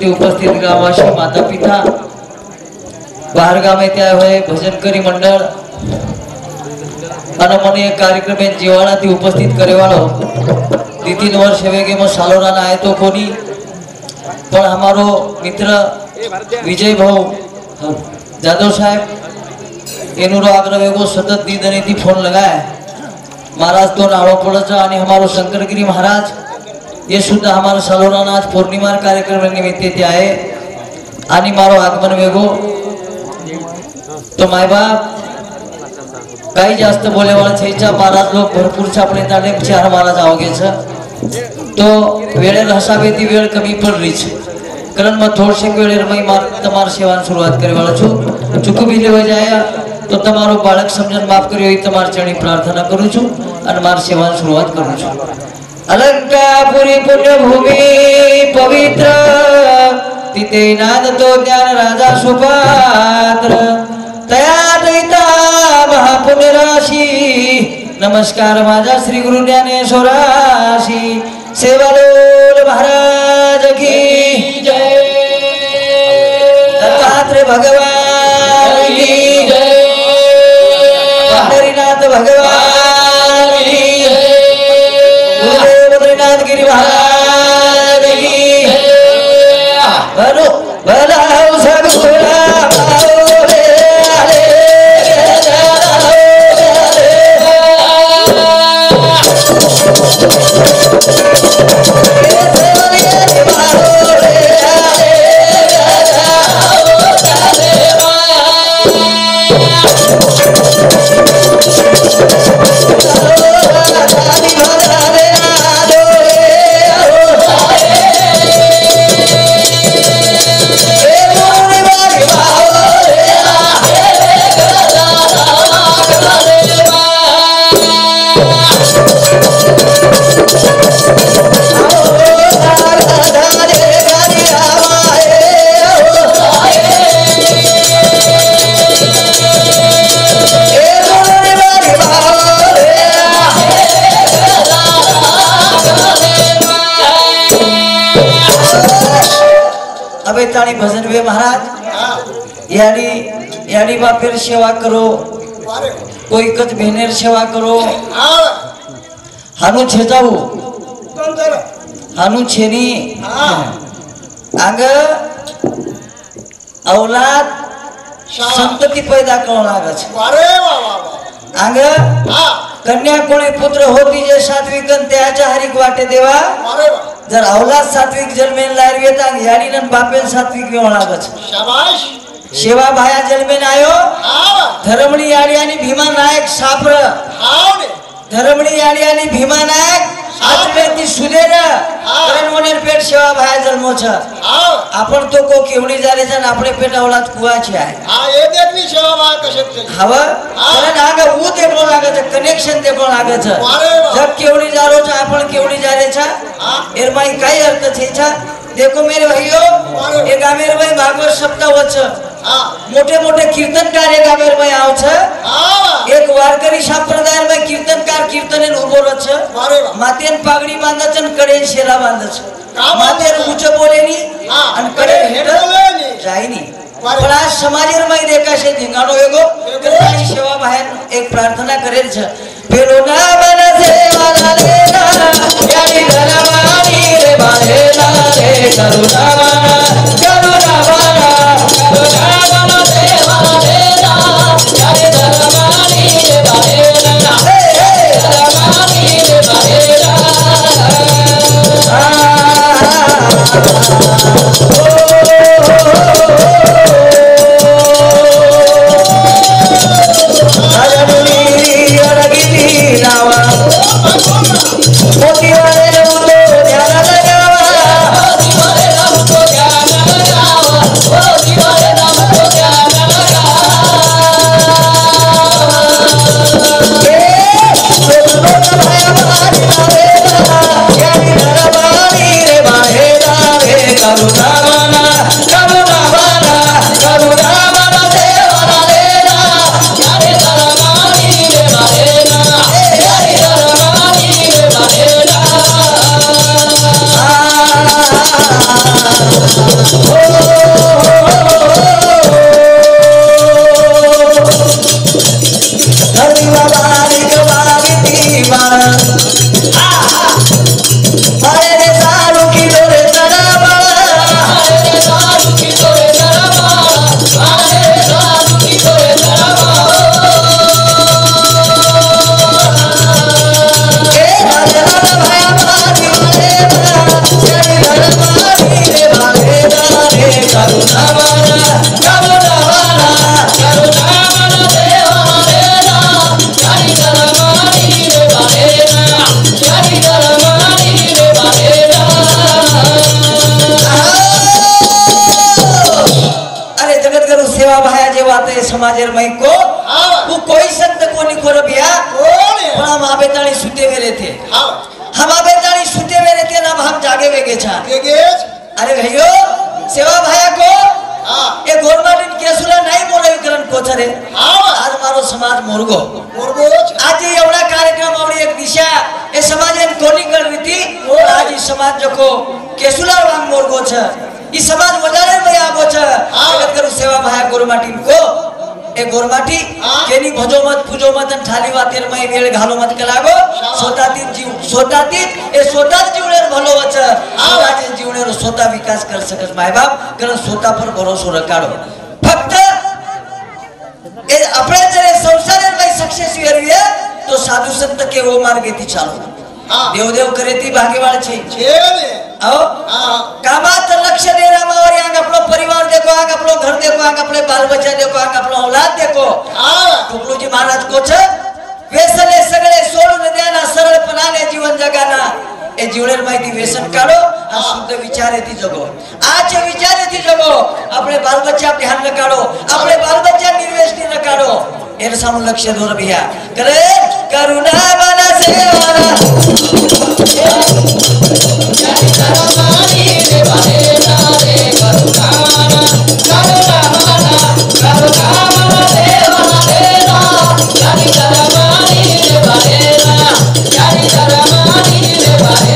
ती उपस्थित गावाशी माता पिता बाहर गाव में त्या हुए भजन करी मंडळ अनमनीय कार्यक्रम में जीवाना ती उपस्थित करे वालों 3 वर्ष वेगे में सालोराना आए तो कोनी पर हमारो मित्र विजय भाऊ जादव साहेब एनुरो आग्रह वेगो सतत दीदने थी फोन लगाए महाराज तो नाड़ो पड़चा आणि हमारो शंकरगिरी महाराज ये सुद्धा हमारा सालोराना आज पौर्णिमा कार्यक्रम निमित्ते ते आए आणि मारो आगमन वेगो तो माय बाप काही जास्त बोलेवाला छेचा महाराज लोक भरपूर छापले ताडे चार महाराज आवगेचा तो वेळेर हसावे ती वेळ कमी पडली कारण मग थोडशे वेळेर मैं तमार सेवान शुरुआत करे वाला छु चुक भी ले जाया तो तमारो बालक समझन माफ करियो ई तमार चरणी प्रार्थना करू छु आणि मार सेवान शुरुआत करू छु अलंकापुरी पुण्य भूमि पवित्र तिथे नाद तो ज्ञान राजा सुपात्र तया दैता महापुण्य राशी नमस्कार माझा श्री गुरु ज्ञानेश्वराशी सेवालोल महाराज की जय दत्तात्रेय भगवान की जय पंढरीनाथ भगवान की जय गुरुदेव बद्रीनाथ गिरी महाराज की बलो बलाओ सब खोला ताणी भजन वे महाराज यानी बापेर सेवा करो कोई कच बहनेर सेवा करो हानु छे जाऊ हानु छेनी आग औलाद संतति पैदा करो लागत आग कन्या कोणी पुत्र होती जे सात्विकन त्याच्या हरिक वाटे देवा जर औलाद सात्विक जन्मेन लायरवेता यानी नन बापेन सात्विक वेव लागत शाबाश सेवा भाया जन्मेन आयो धर्मणी याडी आणि भीमा नायक सापर धर्मणी याडी आणि भीमा नायक आजमेती सुदेर कारण वनेर पेट सेवा भाया जन्मो छ आपण तो को केवडी जारे जन आपले पेट औलाद कुवाची आहे हां ये देखनी सेवा भाया कशे हवा कारण आगे ऊ देखो लागत कनेक्शन देखो लागत जब केवडी जारो छ आपण केवडी जारे छ एर माई काय अर्थ छे छ देखो मेरे भाइयों ये गामेर भाई भागवत सप्ताह वच मोटे मोटे कीर्तनकार एक गामेर भाई आव छ एक वारकरी संप्रदाय में कीर्तनकार कीर्तनेन उभो रह छ मातेन पागडी बांधछ न कडेन शेला बांधछ मातेर उच्च बोलेनी आणि कडे हेड जाईनी पण आज समाजेर में देखाशे धिंगाणो वेगो कथानी सेवा बाहेर एक प्रार्थना करेल छ पेलो ना मन सेवा लेना यानी धनवानी रे बाहेना रे करुणा बना करुणा बना करुणा बना सेवा लेना यानी धनवानी रे बाहेना धनवानी रे बाहेना मोती वाले तो ध्यान लगावा मोती वाले तो ध्यान करू सेवा भाया जे वाते समाजेर मई को वो कोई संत को निकोर बिया पण हम आबे ताणी सुते वेरे थे हम आबे ताणी सुते वेरे थे ना हम जागे वेगे छा अरे भैयो सेवा भाया को ये गवर्नमेंट केसुला नाही मोरे विकरण कोचरे आज मारो समाज मोरगो आज एवढा कार्यक्रम आवडी एक दिशा ए समाजेन कोणी करविती आज ई समाज जको केसुला वांग मोरगो छ ई समाज वजारे में आबो छ जगत करू सेवा भाया गोरमाटी को ए गोरमाटी केनी भजो मत पूजो मत थाली वातेर में वेळ घालो मत कलागो स्वताती ए स्वताच जीवनेर भलो वच स्वताचे जीवनेर स्वता विकास कर सकस माय बाप कारण स्वता पर भरोसो रखाडो फक्त ए આપણે જરે સંસારેર में सक्सेस વેરવીએ तो साधु संत के वो मार्गे थी चालो देव देव करे ती भाग्यवान छे आओ कामात लक्ष दे रा मावर यांग आपलो परिवार देखो आग आपलो घर देखो आग आपले बाल बच्चा देखो आग आपलो औलाद देखो टुकलूजी महाराज को छ व्यसने सगळे सोडून देना सरळपणाने जीवन जगाना ए जीवनेर माहिती व्यसन काढो आ शुद्ध विचारे ती जगो आज विचारे ती जगो आपले बाल बच्चा ध्यान न काढो आपले बाल बच्चा निर्वेशनी न काढो एर सामू लक्ष दोर बिया करे करुणा बना सेवारा जय सरमानी रे बारे रे करुणा बना सेवारा रे ना जय सरमानी रे बारे जय सरमानी रे बारे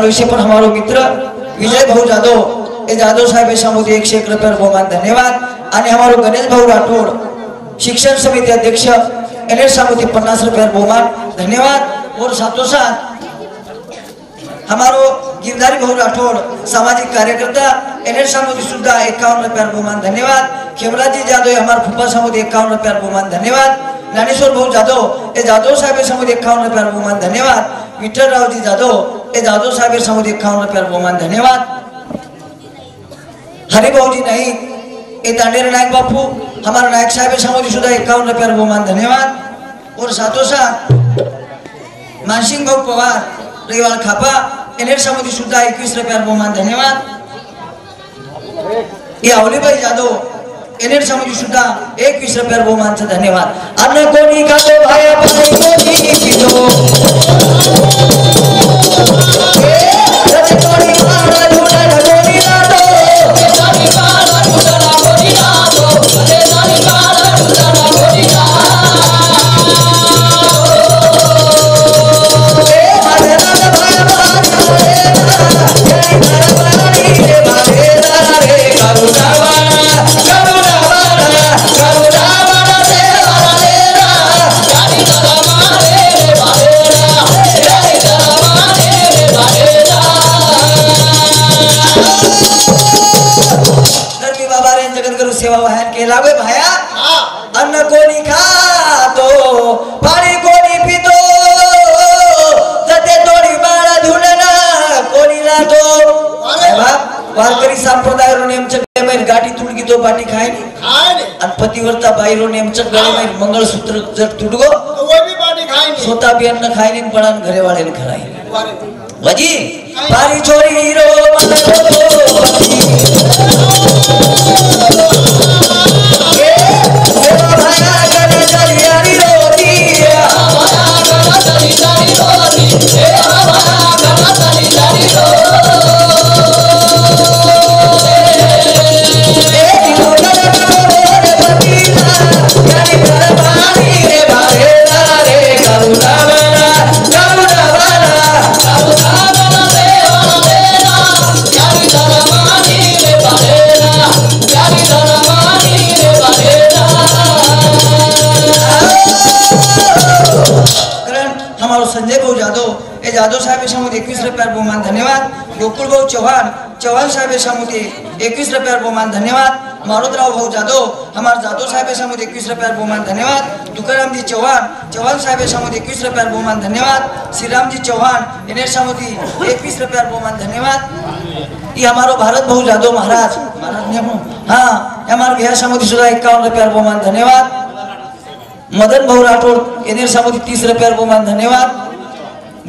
विषय पर हमारो मित्र विजय भाऊ जाधव ए जाधव साहेब सामुदी 101 रुपये बहुमान धन्यवाद आणि हमारो गणेश भाऊ राठोड शिक्षण समिति अध्यक्ष एने सामुदी 50 रुपये बहुमान धन्यवाद और साथों साथ हमारो गिरधारी भाऊ राठोड सामाजिक कार्यकर्ता एने सामुदी सुद्धा 51 रुपये बहुमान धन्यवाद खेमराजी जाधव हमारे फुप्पा सामुदी 51 रुपये बहुमान धन्यवाद ज्ञानेश्वर भाऊ जाधव ए जाधव साहेब सामुदी 51 रुपये बहुमान धन्यवाद विठ्ठल रावजी जाधव ए जाधव साहेब सामुदी 51 रुपये बहुमान धन्यवाद हरिभाऊजी नाईक ए दांडेर नायक बापू हमारा नायक साहेब सामुदी सुद्धा 51 रुपये बहुमान धन्यवाद और साथों साथ मानसिंह भाऊ पवार रेवाल खापा एनेर सामुदी सुद्धा 21 रुपये बहुमान धन्यवाद ये अवलीबाई जाधव एनेर सामुदी सुद्धा 21 रुपये बहुमान से धन्यवाद अन्न कोणी खातो भाया पाणी कोणी पितो सेवा वाहन के लावे भाया अन्न कोणी खातो पाणी कोणी पितो जते तोडी बाळा धुणना कोणी लातो अरे बाप वारकरी संप्रदाय रो नेमच गळे में गाठी तुडगी तो बाटी खाय आणि पतिव्रता बाई रो नेमच गळे में मंगळसूत्र जर तुडगो तो वो भी बाटी खाय स्वतः भी अन्न खाय नि पण घरे वाले ने खराय वजी पारी छोरी रो मन रुपयार बहुमान धन्यवाद। गोकुल भाऊ चौहान साहेब सामुदी 21 रुपयार बहुमान धन्यवाद। मारुतराव भाऊ जाधव हमारे जाधव साहेब सामुदी 21 रुपयार बहुमान धन्यवाद। तुकाराम जी चौहान साहेब सामुदी 21 रुपयार बहुमान धन्यवाद। श्रीराम जी चौहान इन्हें सामुदी 21 रुपयार बहुमान धन्यवाद। ये हमारो भारत भाऊ जाधव महाराज ने हाँ हमारे बिहार सामुदी सुधा 51 रुपयार बहुमान धन्यवाद। मदन भाऊ राठौड़ इन्हें सामुदी 30 रुपयार बहुमान धन्यवाद।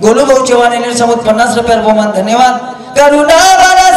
गोलू भाऊ चौहान इन्हें सामुदी 50 रुपयार बहुमान धन्यवाद। करुणा वाला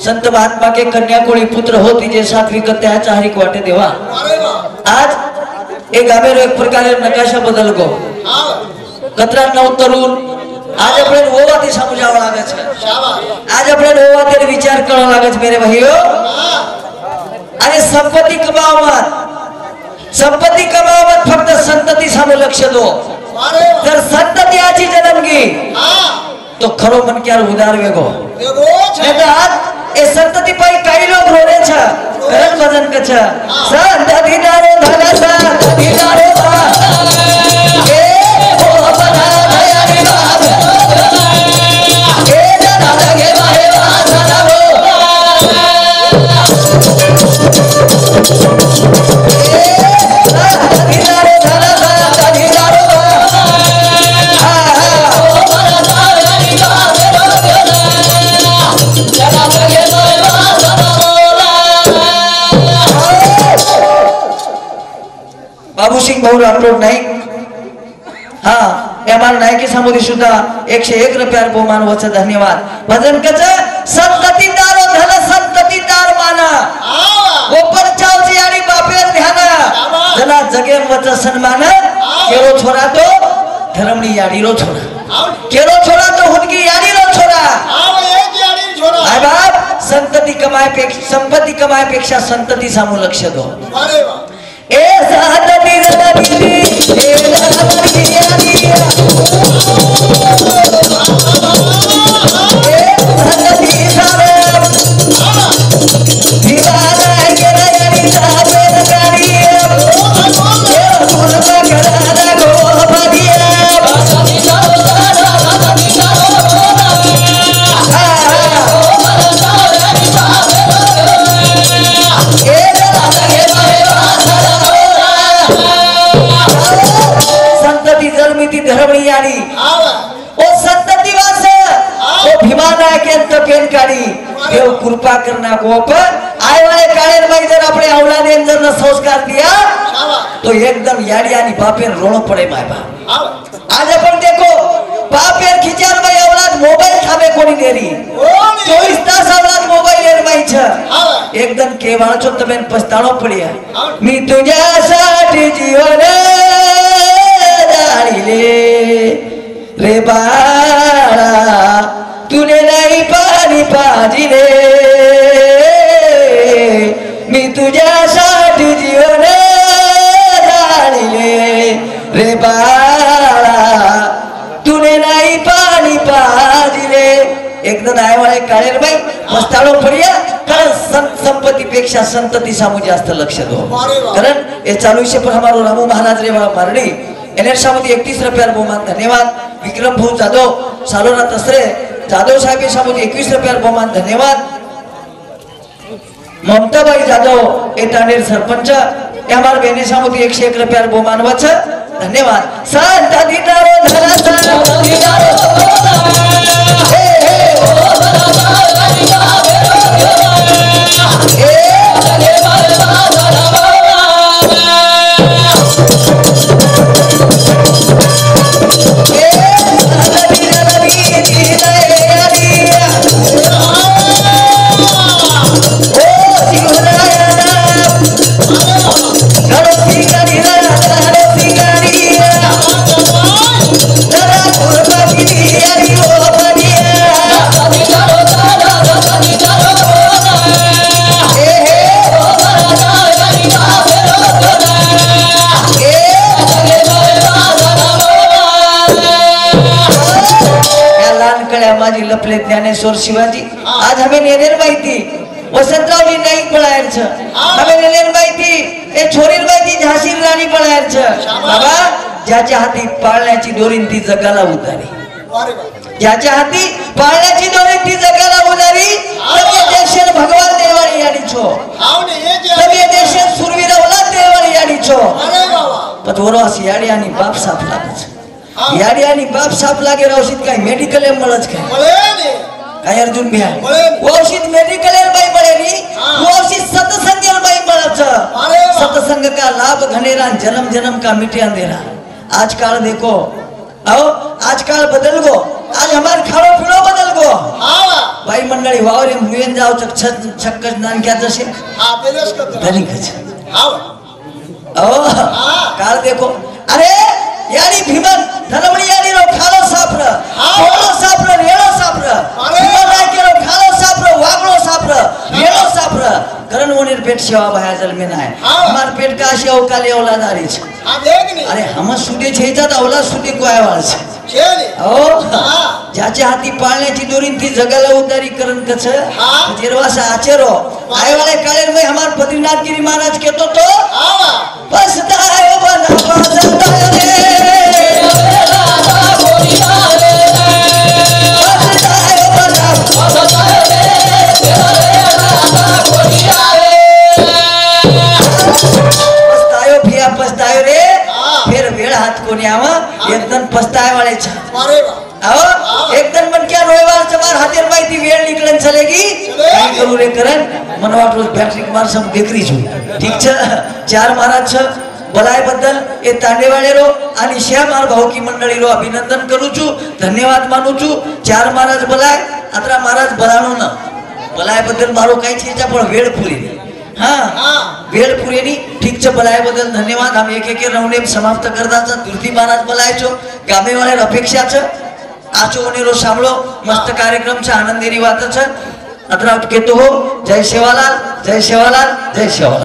संत महात्मा के कन्या कोळी पुत्र होती जे सात्विक त्याच्या हरिक वाटे देवा। आज एक गामेरो एक प्रकारे नकाशा बदल गो कतरा नव तरुण आज अपने ओवाते सामू जावा लागे छे। आज अपने ओवाते विचार करो लागे छे मेरे भाइयों। अरे संपत्ति कमाव मत फक्त संतति सामू लक्ष दो। जर संतति आजी जन्मगी तो खरो मन क्यार उदार वेगो नहीं तो आज ए संतति पाई काही लोग रोने छ करन भजन कछ संतति नारो धना संतति नारो ए ओ बना दयारी बाप ए जना लगे बाहे वासना हो संतति नारो धना संतति नारो बाबू सिंह भाऊ राठौड़ नाईक हाँ हमारे नायकी सामुदी सुद्धा 101 रुपयार बहुमान वच धन्यवाद। भजन कच संतति दारो धन संतति दार माना वो पंचावची आणि बापेर ध्यान जना जगे वच सन्मान केरो छोरा तो धर्मनी याडी रो छोरा केरो छोरा तो हुनकी याडी रो छोरा आय बाप संपत्ति कमाए पेक्षा संतति सामू लक्ष दो। अरे वाह ए संतति रतनी ए रतनी यानी ए संतति सारे दीवाना के यानी साबे नकारी ए फूल का गला गो बदिया संतति सारो संतति सारो धर्मणी यानी ओ संतति वास ओ भीमाना के तपेन काढी देव कृपा करना गोप आय वाले काळेर बाई जर अपने औलादे जर न संस्कार दिया तो एकदम याडी आणि बापेन रोणो पडे माय बाप। आज अपन देखो बापेर खिचार बाई औलाद मोबाइल थाबे कोणी देरी 24 तास औलाद मोबाइल एर बाई छ एकदम केवाळचो तमेन पछताळो पडिया मी तुझ्यासाठी जीवन रे बाळा तूने नाही पाणी पाजिले मी तुझ्यासाठी जीवन जाळिले रे बाळा तूने नाही पाणी पाजिले एकदम आयवाळे काळेर बाई मस्ताळो पडिया कारण संपत्ति पेक्षा संतति सामू जास्त लक्ष दो। कारण ये चालू से पर हमारो रामू महाराज रे मारणी एनएर सामुदी 31 रुपयार बहुमान धन्यवाद। विक्रम भाऊ जाधव सालोना तसरे जाधव साहेब सामुदी 21 रुपयार बहुमान धन्यवाद। ममताबाई जाधव एटानेर सरपंच हमारे बेने सामुदी 101 रुपयार बहुमान वच धन्यवाद। संतति नारो धना संतति नारो हे हे ओ ज्ञानेश्वर शिवाजी आज हमें नेनेर माहिती वसंतरावजी नाईक पळायचं हमें नेनेर माहिती ए छोरीर माहिती झाशी राणी पळायचं बाबा ज्याच्या हाती पाळण्याची दोरी ती जगाला उतारी ज्याच्या हाती पाळण्याची दोरी ती जगाला उतारी तबे देशेर भगवान देवाळी याडी छो तबे देशेर सुरवीर औलाद देवाळी याडी छो पतवरो असी याडी आणि बाप साफ लागच याडी आणि बाप साफ लागे औषध काय मेडिकल एम मळच काय अर्जुन भैया औषध मेडिकल एम बाई पड़ेगी औषध सत्संग बाई मळच सत्संग का लाभ घनेरा जन्म जन्म का मिटे अंधेरा आजकल देखो आओ आजकल बदल गो आज हमारे खाड़ो पिड़ो बदल गो भाई मंडळी वावरे मुयन जाव छक्कच नानक्या जसे धनिकच आओ काल देखो अरे यानी भीमन धनमणी यानी रो खालो सापरा कोलो सापरा रेलो सापरा भीमन नाकेरो खालो सापरा वागलो सापरा रेलो सापरा करण वनेर पेट सेवा भाया जलमे नाय हमार पेट का अशी अवकाले औलादारी छे अरे हम सुदे छेजात औलाद सुदे कोय वाळस ओ ज्याच्या हाती पाळण्याची दोरी ती जगाला उतारी करण कछ जेरवासा आचेरो आय वाले काळे में हमार बद्रीनाथ गिरी महाराज केतो तो पछतायो बना पछतायो रे पछतायो रे फिर वेळ हात कोणी आवा एकदम पछताय वाले छ अरे वाह एकदम मन क्या रोयवार चमार हातेर माहिती वेळ निकलन चलेगी काय करू रे करण मन वाटलो बॅटरी मार सम बेकरी छु ठीक छ चार महाराज छ बलाय बद्दल ए तांडेवाळे रो आणि श्याम मार भाऊकी मंडळी रो अभिनंदन करू छु धन्यवाद मानू छु चार महाराज बलाय अतरा महाराज बलाणो न बलाय बद्दल मारो काय छेचा पण वेळ पुरी हाँ वेळ पुरेनी ठीक छ बलाय बदल धन्यवाद हम एक एक राउंड समाप्त करता छ दुर्ती महाराज बलाय छो गामे वाले अपेक्षा छ आचो ओनेरो सांभळो मस्त कार्यक्रम छ आनंदेरी वात छ अतरा केतो हो जय सेवालाल जय सेवालाल जय सेवालाल।